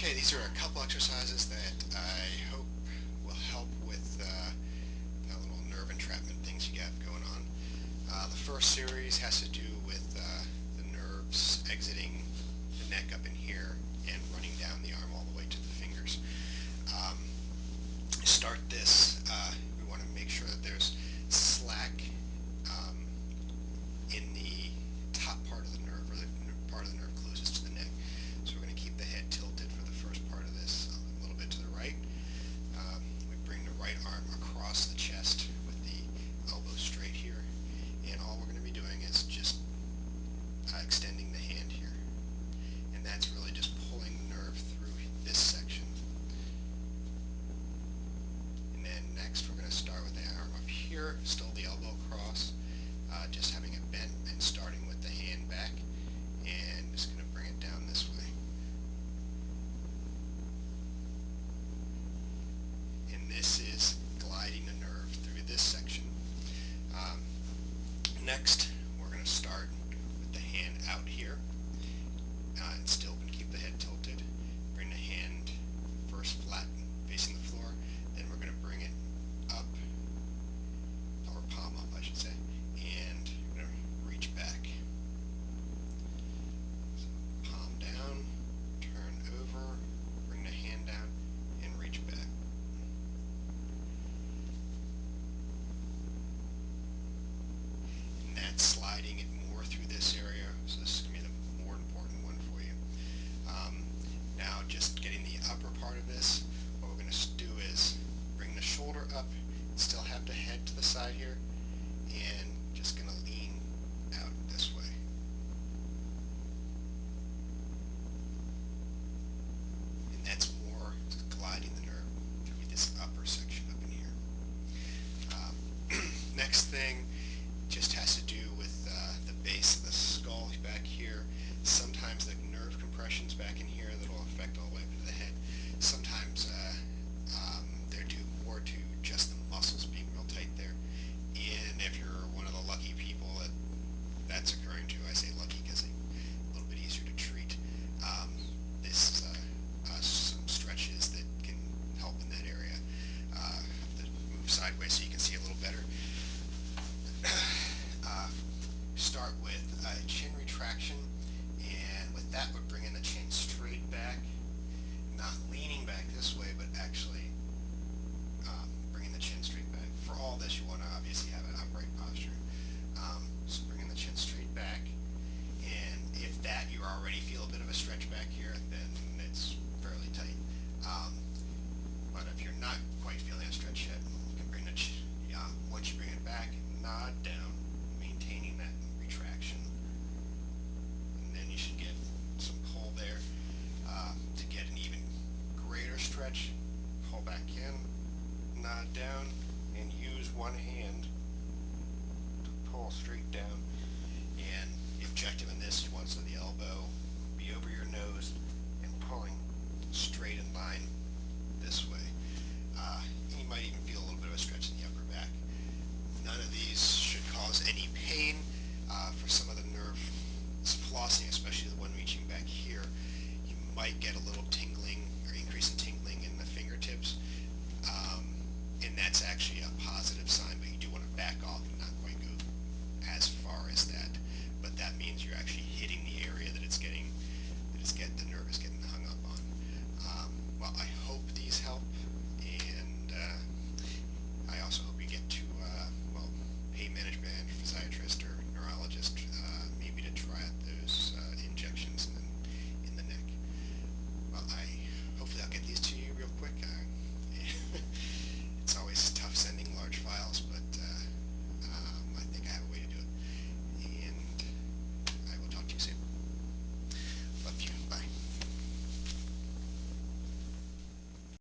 Okay, these are a couple exercises that I hope will help with the little nerve entrapment things you got going on. The first series has to do with the nerves exiting the neck up in here and running down the arm all the way to the fingers. Um, Start this, we want to make sure that there's slack um, in the top part of the nerve, or the part of the nerve closest to the neck. So we're going to keep the head tilted for the first part of this, a little bit to the right. We bring the right arm across the chest with the elbow straight here, and all we're going to be doing is just extending the hand here, and that's really just pulling the nerve through this section. And then next we're going to start with the arm up here, still the elbow across, just having it bent and starting with the hand back, and just going to bring it down this way. And this is gliding the nerve through this section. Next, we're going to start with the hand out here, and still going to keep the head tilted. Bring the hand first flat facing the floor, then we're going to bring it up, or palm up I should say, and we're going to reach back. So palm down, turn over, bring the hand down, and reach back. And that's sliding it more through this area, so this is going to be the more important one for you. Now just getting the upper part of this, what we're going to do is bring the shoulder up, still have the head to the side here, and just going to lean out this way. And that's more gliding the nerve through this upper section up in here. Next thing just has to do with the base of the skull back here. Sometimes the nerve compressions back in here that'll affect all the way up into the head. Sometimes they're due more to just the muscles being real tight there. And if you're one of the lucky people that's occurring to, I say lucky because they're a little bit easier to treat. This is some stretches that can help in that area. That move sideways so you can see a little better. Start with a chin retraction, and with that we're bringing the chin straight back, not leaning back this way, but actually bringing the chin straight back. For all this you want to obviously have an upright posture. So bringing the chin straight back, and if that you already feel a bit of a stretch back here, then it's fairly tight. But if you're not quite feeling a stretch yet, you can bring the once you bring it back, nod down, maintaining that retraction, and then you should get some pull there. To get an even greater stretch, pull back in, nod down, and use one hand to pull straight down